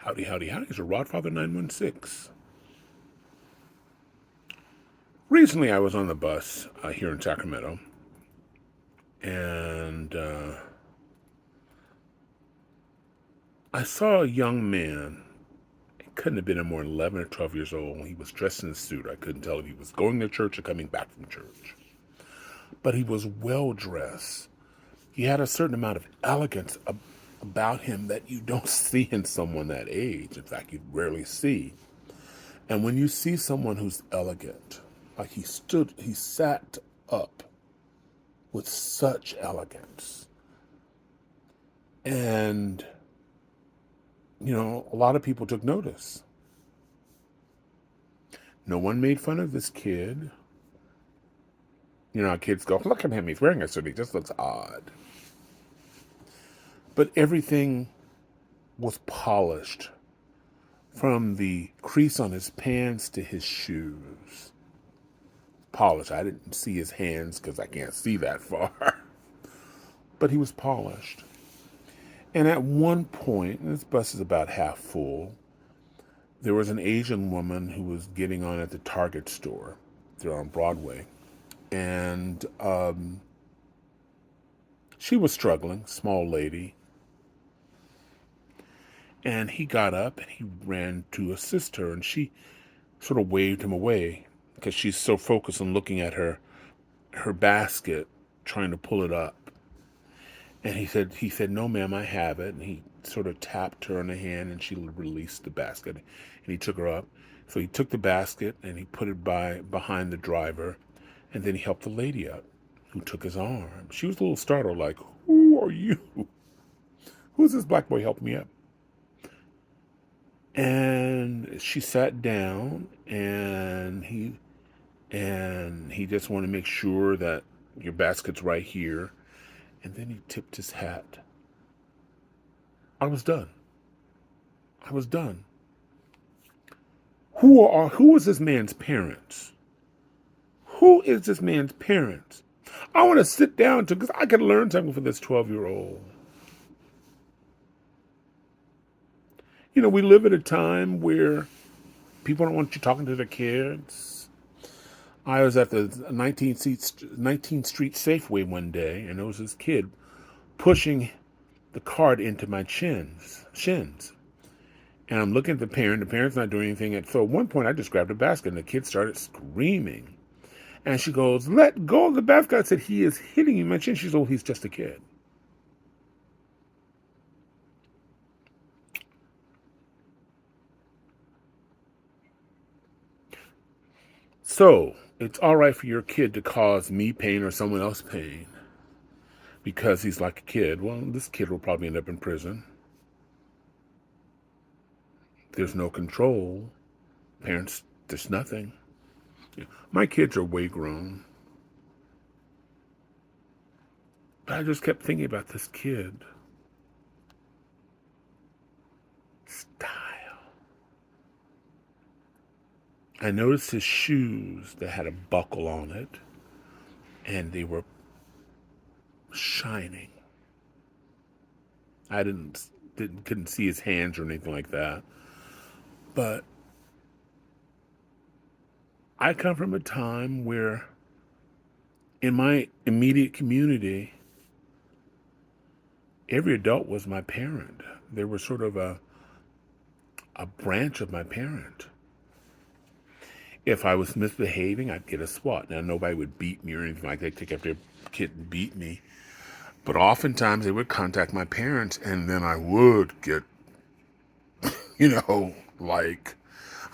Howdy, howdy, howdy. It's a Rodfather 916. Recently, I was on the bus here in Sacramento, and I saw a young man. He couldn't have been more than 11 or 12 years old. He was dressed in a suit. I couldn't tell if he was going to church or coming back from church. But he was well dressed. He had a certain amount of elegance about him that you don't see in someone that age. In fact, you rarely see. And when you see someone who's elegant, like he sat up with such elegance. And, a lot of people took notice. No one made fun of this kid. Our kids go, look at him, he's wearing a suit, he just looks odd. But everything was polished, from the crease on his pants to his shoes. Polished. I didn't see his hands because I can't see that far. But he was polished. And at one point, and this bus is about half full, there was an Asian woman who was getting on at the Target store. They're on Broadway. And she was struggling, small lady. And he got up and he ran to assist her, and she sort of waved him away because she's so focused on looking at her basket, trying to pull it up. And he said, no, ma'am, I have it. And he sort of tapped her on the hand, and she released the basket, and he took her up. So he took the basket and he put it behind the driver, and then he helped the lady up, who took his arm. She was a little startled, like, who are you? Who's this black boy helping me up? And she sat down, and he just wanted to make sure that your basket's right here. And then he tipped his hat. I was done. Who is this man's parents? Who is this man's parents? I want to sit down because I can learn something from this 12-year-old. We live at a time where people don't want you talking to their kids. I was at the 19th Street Safeway one day, and there was this kid pushing the cart into my shins. And I'm looking at the parent. The parent's not doing anything. So at one point, I just grabbed a basket, and the kid started screaming. And she goes, let go of the basket. I said, he is hitting you in my chin. She said, oh, he's just a kid. So it's all right for your kid to cause me pain or someone else pain because he's like a kid. Well, this kid will probably end up in prison. There's no control. Parents, there's nothing. My kids are way grown. But I just kept thinking about this kid. Style. I noticed his shoes that had a buckle on it, and they were shining. I couldn't see his hands or anything like that. But I come from a time where in my immediate community, every adult was my parent. They were sort of a branch of my parent. If I was misbehaving, I'd get a swat. Now, nobody would beat me or anything like that. They'd take up their kid and beat me. But oftentimes they would contact my parents, and then I would get, like,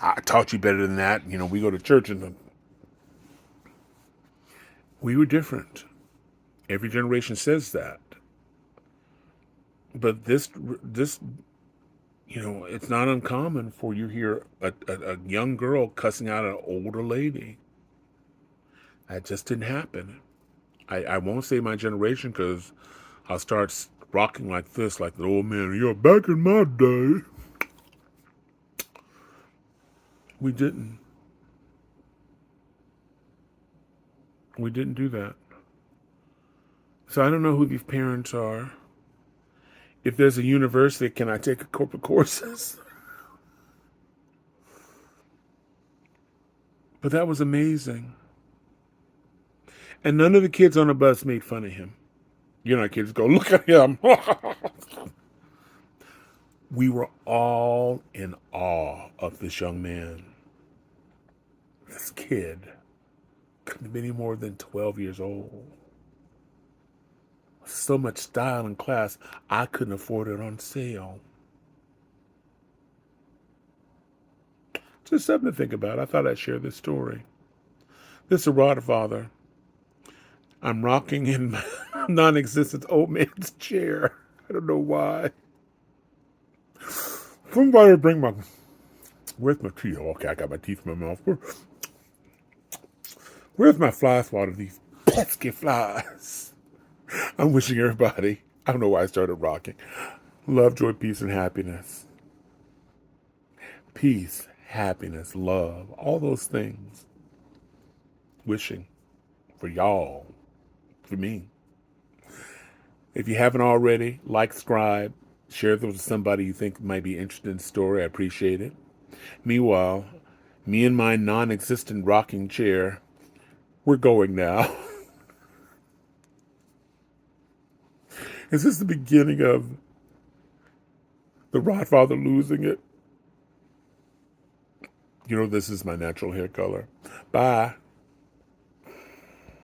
I taught you better than that. We go to church, and we were different. Every generation says that. But this it's not uncommon for you to hear a young girl cussing out an older lady. That just didn't happen. I won't say my generation because I'll start rocking like this, like the old man. Back in my day, we didn't. We didn't do that. So I don't know who these parents are. If there's a university, can I take a corporate courses? But that was amazing. And none of the kids on the bus made fun of him. You know, kids go, look at him. We were all in awe of this young man. This kid couldn't have been any more than 12 years old. So much style and class, I couldn't afford it on sale. Just something to think about. I thought I'd share this story. This is a Rodfather. I'm rocking in my non-existent old man's chair. I don't know why. Somebody bring my... Where's my teeth? Okay, I got my teeth in my mouth. Where's my fly swatter? These pesky flies. I'm wishing everybody, I don't know why I started rocking, love, joy, peace, and happiness. Peace, happiness, love, all those things. Wishing for y'all, for me. If you haven't already, like, subscribe, share this with somebody you think might be interested in the story. I appreciate it. Meanwhile, me and my non-existent rocking chair, we're going now. Is this the beginning of the Rodfather losing it? You know, this is my natural hair color. Bye.